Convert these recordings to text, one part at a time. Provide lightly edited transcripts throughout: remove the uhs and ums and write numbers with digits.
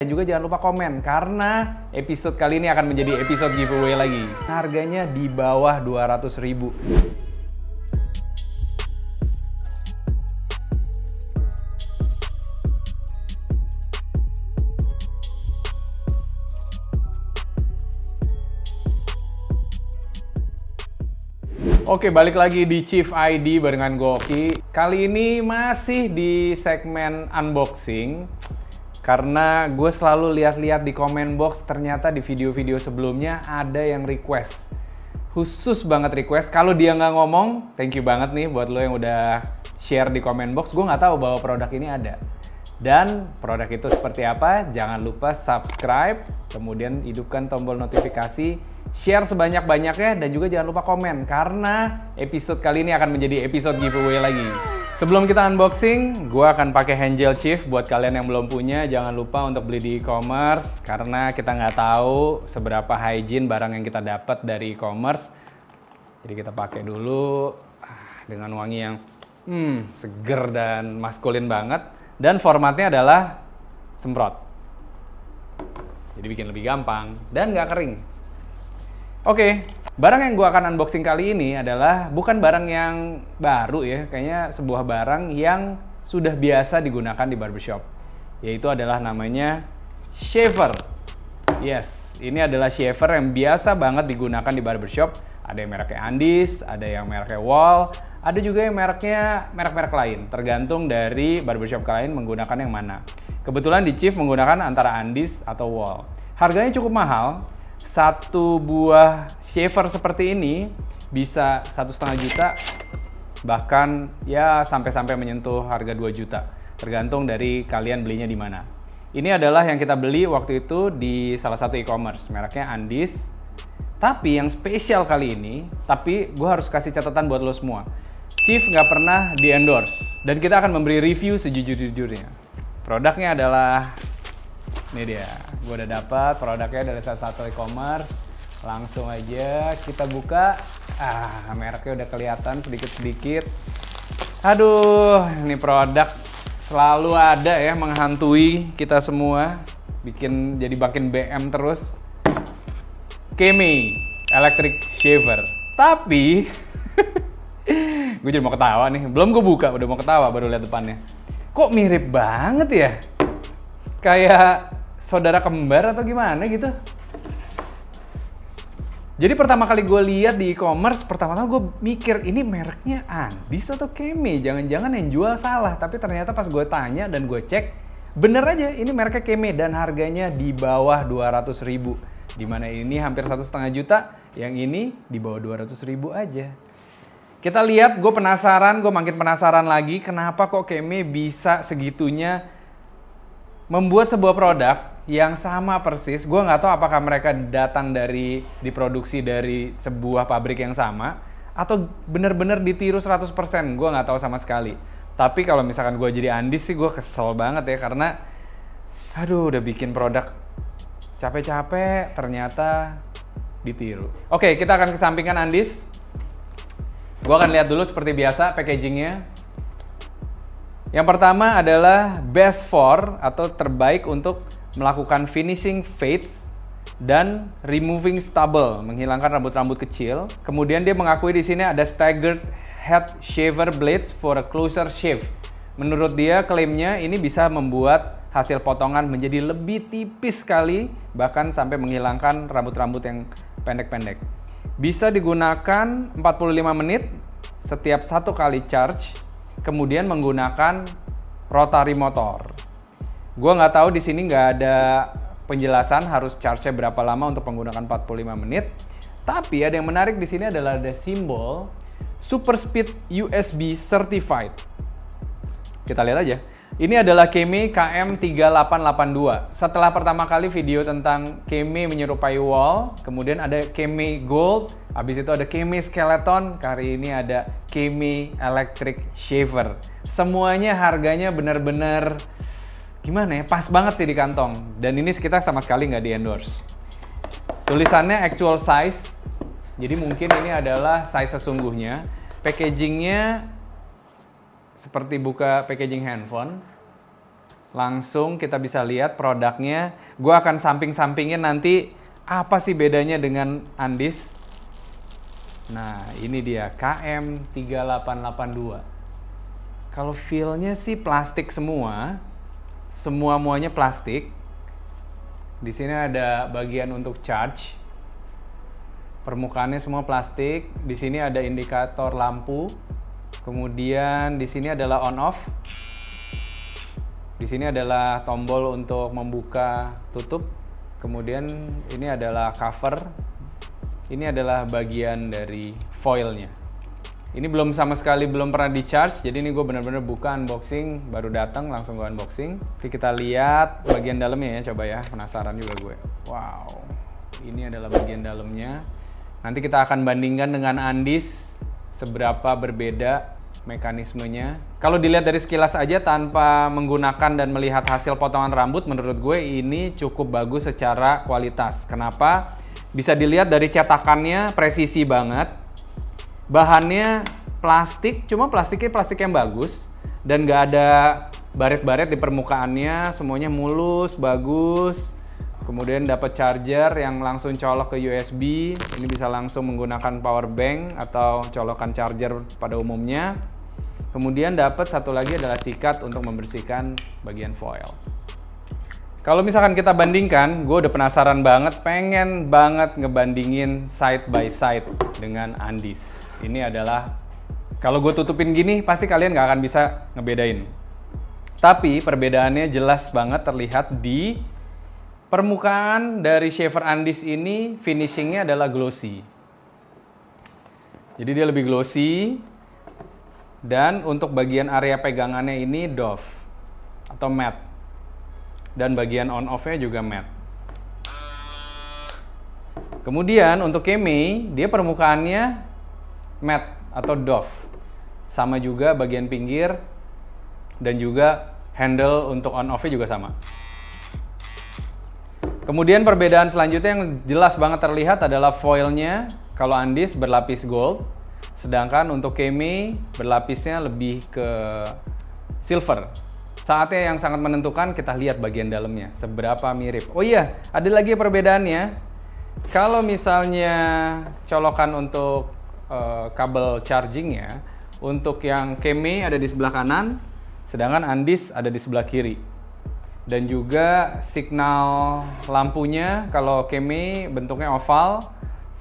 Dan juga jangan lupa komen, karena episode kali ini akan menjadi episode giveaway lagi. Harganya di bawah 200.000. Oke, balik lagi di Chief ID barengan Goki. Kali ini masih di segmen unboxing. Karena gue selalu lihat-lihat di comment box, ternyata di video-video sebelumnya ada yang request. Khusus banget request. Kalau dia nggak ngomong, thank you banget nih buat lo yang udah share di comment box. Gue nggak tahu bahwa produk ini ada. Dan produk itu seperti apa? Jangan lupa subscribe, kemudian hidupkan tombol notifikasi, share sebanyak-banyaknya, dan juga jangan lupa komen. Karena episode kali ini akan menjadi episode giveaway lagi. Sebelum kita unboxing, gue akan pakai hand gel Chief. Buat kalian yang belum punya, jangan lupa untuk beli di e-commerce. Karena kita nggak tahu seberapa hygiene barang yang kita dapat dari e-commerce. Jadi kita pakai dulu dengan wangi yang seger dan maskulin banget. Dan formatnya adalah semprot. Jadi bikin lebih gampang dan nggak kering. Oke, barang yang gue akan unboxing kali ini adalah bukan barang yang baru ya, kayaknya sebuah barang yang sudah biasa digunakan di barbershop. Yaitu adalah namanya shaver. Yes, ini adalah shaver yang biasa banget digunakan di barbershop. Ada yang mereknya Andis, ada yang mereknya Wall, ada juga yang mereknya merek-merek lain. Tergantung dari barbershop kalian menggunakan yang mana. Kebetulan di Chief menggunakan antara Andis atau Wall. Harganya cukup mahal. Satu buah shaver seperti ini bisa 1,5 juta, bahkan ya sampai menyentuh harga 2 juta, tergantung dari kalian belinya di mana. Ini adalah yang kita beli waktu itu di salah satu e-commerce, mereknya Andis. Tapi yang spesial kali ini, tapi gue harus kasih catatan buat lo semua. Chief nggak pernah di-endorse, dan kita akan memberi review sejujur-jujurnya. Produknya adalah ini dia, gue udah dapat produknya dari salah satu e-commerce. Langsung aja kita buka. Mereknya udah kelihatan sedikit-sedikit. Aduh, ini produk selalu ada ya, menghantui kita semua. Jadi makin BM terus. Keme Electric Shaver. Tapi, gue jadi mau ketawa nih. Belum gue buka, udah mau ketawa baru lihat depannya. Kok mirip banget ya? Kayak saudara kembar atau gimana gitu. Jadi pertama kali gue lihat di e-commerce, pertama-tama gue mikir ini mereknya Andis atau Keme, jangan-jangan yang jual salah. Tapi ternyata pas gue tanya dan gue cek, bener aja ini mereknya Keme dan harganya di bawah 200.000. Dimana ini hampir 1,5 juta, yang ini di bawah 200.000 aja. Kita lihat, gue makin penasaran lagi kenapa kok Keme bisa segitunya membuat sebuah produk yang sama persis. Gue nggak tahu apakah mereka diproduksi dari sebuah pabrik yang sama atau bener-bener ditiru 100%. Gue nggak tahu sama sekali. Tapi kalau misalkan gue jadi Andis sih gue kesel banget ya, karena aduh udah bikin produk capek-capek ternyata ditiru. Oke, kita akan kesampingkan Andis. Gue akan lihat dulu seperti biasa packagingnya. Yang pertama adalah best for atau terbaik untuk melakukan finishing fades dan removing stubble, menghilangkan rambut-rambut kecil. Kemudian dia mengakui di sini ada staggered head shaver blades for a closer shave. Menurut dia, klaimnya ini bisa membuat hasil potongan menjadi lebih tipis sekali, bahkan sampai menghilangkan rambut-rambut yang pendek-pendek. Bisa digunakan 45 menit setiap satu kali charge, kemudian menggunakan rotary motor. Gue nggak tahu di sini nggak ada penjelasan harus charge-nya berapa lama untuk menggunakan 45 menit. Tapi ada yang menarik di sini adalah ada simbol Super Speed USB Certified. Kita lihat aja. Ini adalah Keme KM3882. Setelah pertama kali video tentang Keme menyerupai Wall, kemudian ada Keme Gold, habis itu ada Keme Skeleton, kali ini ada Keme Electric Shaver. Semuanya harganya benar-benar gimana ya, pas banget sih di kantong. Dan ini kita sama sekali nggak di-endorse. Tulisannya actual size, jadi mungkin ini adalah size sesungguhnya. Packagingnya seperti buka packaging handphone. langsung kita bisa lihat produknya. Gue akan samping-sampingin nanti apa sih bedanya dengan Andis. Nah, ini dia KM3882. Kalau feel-nya sih plastik semua. Semuanya plastik. Di sini ada bagian untuk charge. Permukaannya semua plastik. Di sini ada indikator lampu. Kemudian di sini adalah on off. Di sini adalah tombol untuk membuka tutup. Kemudian ini adalah cover. Ini adalah bagian dari foilnya. Ini belum sama sekali belum pernah di charge. Jadi ini gue benar-benar buka unboxing, baru datang langsung gue unboxing. Oke, kita lihat bagian dalamnya ya, coba ya. Penasaran juga gue. Wow. Ini adalah bagian dalamnya. Nanti kita akan bandingkan dengan Andis seberapa berbeda mekanismenya. Kalau dilihat dari sekilas aja tanpa menggunakan dan melihat hasil potongan rambut, menurut gue ini cukup bagus secara kualitas. Kenapa? Bisa dilihat dari cetakannya presisi banget. Bahannya plastik, cuma plastik yang bagus dan nggak ada baret-baret di permukaannya, semuanya mulus, bagus. Kemudian dapat charger yang langsung colok ke USB. Ini bisa langsung menggunakan power bank atau colokan charger pada umumnya. Kemudian dapat satu lagi adalah sikat untuk membersihkan bagian foil. Kalau misalkan kita bandingkan, gue udah penasaran banget, pengen banget ngebandingin side by side dengan Andis. Ini adalah, kalau gue tutupin gini, pasti kalian nggak akan bisa ngebedain. Tapi perbedaannya jelas banget terlihat di permukaan dari shaver Andis ini. Finishingnya adalah glossy. Jadi dia lebih glossy. Dan untuk bagian area pegangannya ini doff atau matte. Dan bagian on off-nya juga matte. Kemudian untuk Kemei, dia permukaannya matte atau doff. Sama juga bagian pinggir dan juga handle untuk on off-nya juga sama. Kemudian perbedaan selanjutnya yang jelas banget terlihat adalah foilnya. Kalau Andis berlapis gold, sedangkan untuk Kemei berlapisnya lebih ke silver. Saatnya yang sangat menentukan, kita lihat bagian dalamnya seberapa mirip. Oh iya, ada lagi perbedaannya. Kalau misalnya colokan untuk kabel chargingnya, untuk yang Kemei ada di sebelah kanan, sedangkan Andis ada di sebelah kiri. Dan juga signal lampunya, kalau Kemei bentuknya oval,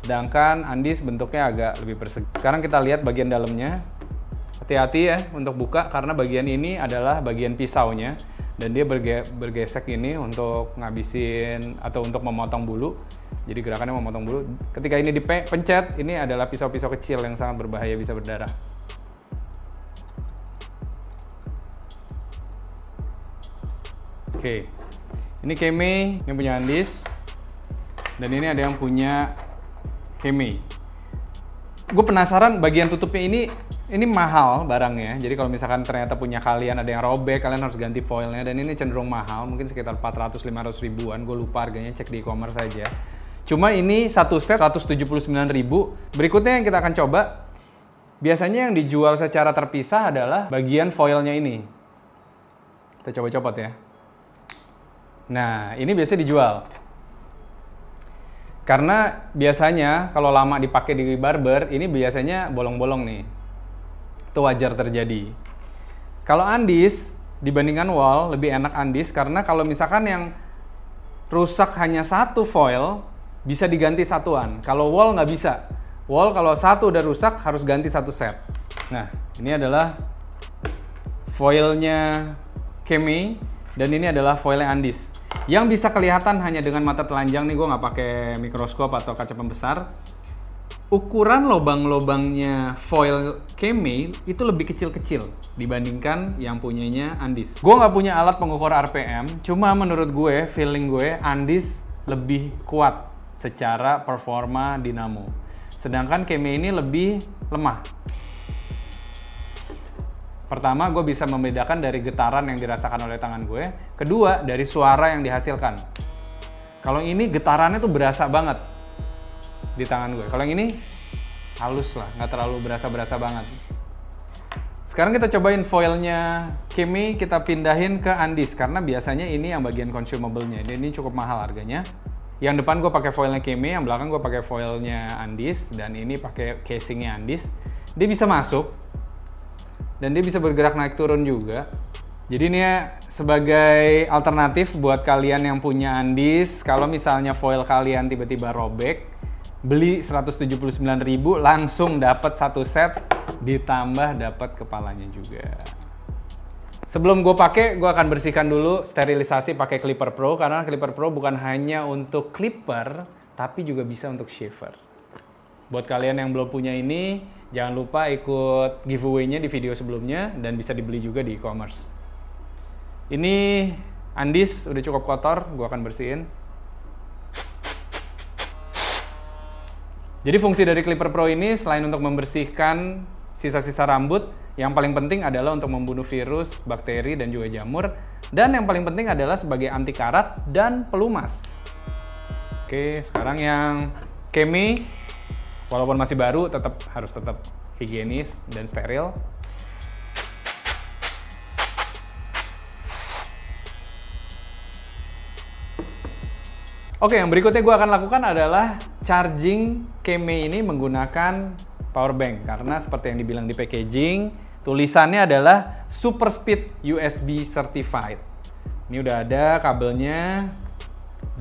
sedangkan Andis bentuknya agak lebih persegi. Sekarang kita lihat bagian dalamnya. Hati-hati ya untuk buka, karena bagian ini adalah bagian pisaunya. Dan dia bergesek ini untuk ngabisin atau untuk memotong bulu. Jadi gerakannya memotong bulu. Ketika ini dipencet, ini adalah pisau-pisau kecil yang sangat berbahaya, bisa berdarah. Oke, ini Kemei yang punya Andis, dan ini ada yang punya Kemei. Gue penasaran bagian tutupnya ini mahal barangnya. Jadi kalau misalkan ternyata punya kalian ada yang robek, kalian harus ganti foilnya, dan ini cenderung mahal, mungkin sekitar 400-500 ribuan. Gue lupa harganya, cek di e-commerce saja. Cuma ini satu set 179.000. Berikutnya yang kita akan coba, biasanya yang dijual secara terpisah adalah bagian foilnya ini. Kita coba copot ya. Nah, ini biasa dijual. Karena biasanya kalau lama dipakai di barber, ini biasanya bolong-bolong nih. Itu wajar terjadi. Kalau Andis dibandingkan Wall, lebih enak Andis karena kalau misalkan yang rusak hanya satu foil, bisa diganti satuan. Kalau Wall nggak bisa. Wall kalau satu udah rusak harus ganti satu set. Nah, ini adalah foilnya Kemei dan ini adalah foilnya Andis. Yang bisa kelihatan hanya dengan mata telanjang nih, gue nggak pakai mikroskop atau kaca pembesar. Ukuran lobang-lobangnya foil Kemei itu lebih kecil-kecil dibandingkan yang punyanya Andis. Gue nggak punya alat pengukur RPM, cuma menurut gue, feeling gue, Andis lebih kuat secara performa dinamo. Sedangkan Kemei ini lebih lemah. Pertama, gue bisa membedakan dari getaran yang dirasakan oleh tangan gue. Kedua, dari suara yang dihasilkan. Kalau ini getarannya tuh berasa banget di tangan gue. Kalau yang ini halus lah, nggak terlalu berasa-berasa banget. Sekarang kita cobain foilnya Keme, kita pindahin ke Andis karena biasanya ini yang bagian consumable-nya. Ini cukup mahal harganya. Yang depan gue pakai foilnya Keme, yang belakang gue pakai foilnya Andis, dan ini pakai casingnya Andis. Dia bisa masuk dan dia bisa bergerak naik turun juga. Jadi ini ya sebagai alternatif buat kalian yang punya Andis, kalau misalnya foil kalian tiba-tiba robek, beli 179.000 langsung dapat satu set, ditambah dapat kepalanya juga. Sebelum gue pakai, gue akan bersihkan dulu, sterilisasi pakai Clipper Pro, karena Clipper Pro bukan hanya untuk clipper, tapi juga bisa untuk shaver. Buat kalian yang belum punya ini, jangan lupa ikut giveaway-nya di video sebelumnya dan bisa dibeli juga di e-commerce. Ini Andis udah cukup kotor, gue akan bersihin. Jadi fungsi dari Clipper Pro ini selain untuk membersihkan sisa-sisa rambut, yang paling penting adalah untuk membunuh virus, bakteri, dan juga jamur. Dan yang paling penting adalah sebagai anti karat dan pelumas. Oke, sekarang yang Keme, walaupun masih baru, harus tetap higienis dan steril. Oke, yang berikutnya gue akan lakukan adalah charging Keme ini menggunakan power bank. Karena seperti yang dibilang di packaging, tulisannya adalah Super Speed USB Certified. Ini udah ada kabelnya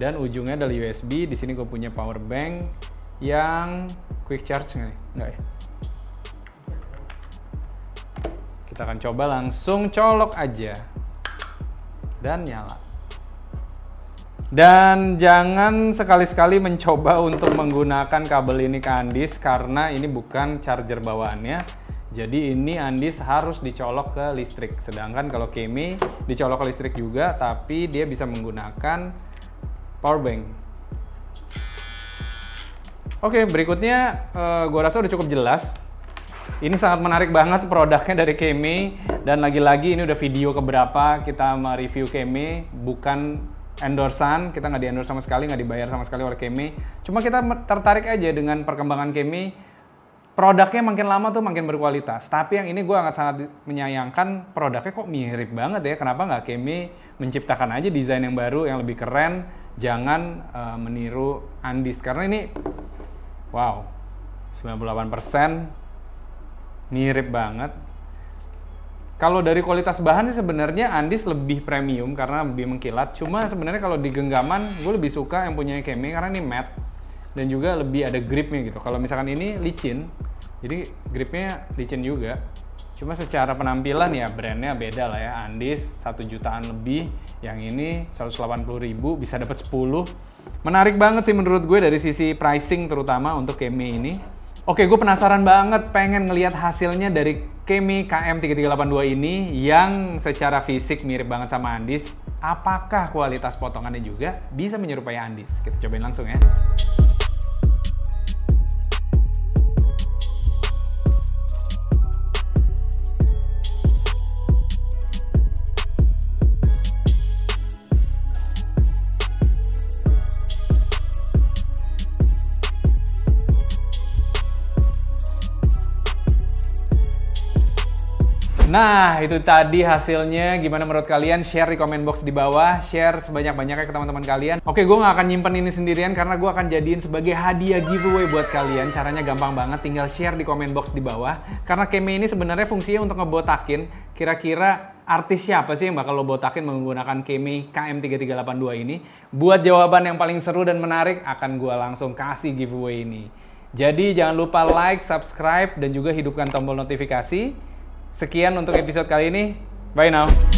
dan ujungnya adalah USB. Di sini gue punya power bank yang quick charge nggak nih? Nggak ya? Kita akan coba langsung colok aja dan nyala. Dan jangan sekali-sekali mencoba untuk menggunakan kabel ini ke Andis karena ini bukan charger bawaannya. Jadi ini Andis harus dicolok ke listrik. Sedangkan kalau Keme dicolok ke listrik juga, tapi dia bisa menggunakan power bank. Oke, berikutnya gue rasa udah cukup jelas. Ini sangat menarik banget produknya dari Keme. Dan lagi-lagi ini udah video keberapa kita mereview Keme, bukan endorsan, kita nggak di-endorse sama sekali, nggak dibayar sama sekali oleh Keme. Cuma kita tertarik aja dengan perkembangan Keme. Produknya makin lama tuh makin berkualitas. Tapi yang ini gue sangat menyayangkan, produknya kok mirip banget ya. Kenapa nggak Keme menciptakan aja desain yang baru, yang lebih keren. Jangan meniru Andis. Karena ini, wow, 98% mirip banget. Kalau dari kualitas bahan sih sebenarnya Andis lebih premium karena lebih mengkilat. Cuma sebenarnya kalau di genggaman gue lebih suka yang punya Keme karena ini matte dan juga lebih ada gripnya gitu. Kalau misalkan ini licin, jadi gripnya licin juga. Cuma secara penampilan ya brandnya beda lah ya. Andis 1 jutaan lebih, yang ini 180.000 bisa dapat 10. Menarik banget sih menurut gue dari sisi pricing terutama untuk Keme ini. Oke, gue penasaran banget pengen ngelihat hasilnya dari Keme KM3382 ini yang secara fisik mirip banget sama Andis. Apakah kualitas potongannya juga bisa menyerupai Andis? Kita cobain langsung ya. Nah, itu tadi hasilnya. Gimana menurut kalian? Share di komen box di bawah. Share sebanyak-banyaknya ke teman-teman kalian. Oke, gue nggak akan nyimpen ini sendirian karena gue akan jadiin sebagai hadiah giveaway buat kalian. Caranya gampang banget, tinggal share di komen box di bawah. Karena Keme ini sebenarnya fungsinya untuk ngebotakin. Kira-kira artis siapa sih yang bakal lo botakin menggunakan Keme KM3382 ini? Buat jawaban yang paling seru dan menarik, akan gue langsung kasih giveaway ini. Jadi jangan lupa like, subscribe, dan juga hidupkan tombol notifikasi. Sekian untuk episode kali ini. Bye now.